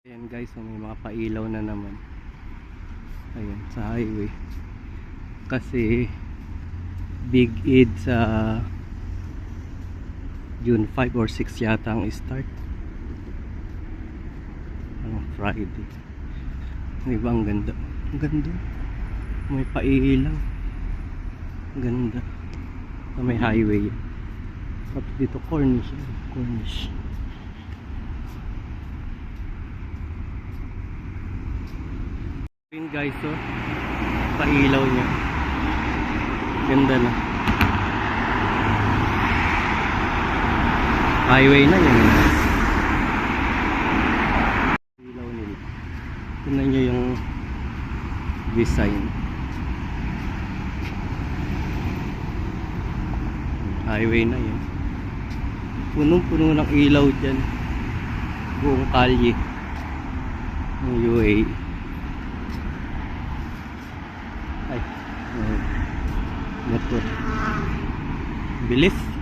Ayan guys, so may mga pailaw na naman. Ayan, sa highway. Kasi Big Eid sa June 5 or 6 yata ang start. Friday. Diba ang ganda? Ang ganda. May pailaw. Ang ganda. May highway. Tapos dito Cornish. Cornish. Yun guys, so pailaw niya. Ganda na. Highway na yun. Ilaw nila. Tignan nyo yung design. Highway na yun. Punong-puno ng ilaw dyan. Buong kalye ng UAE. Ay, motor. Bilis.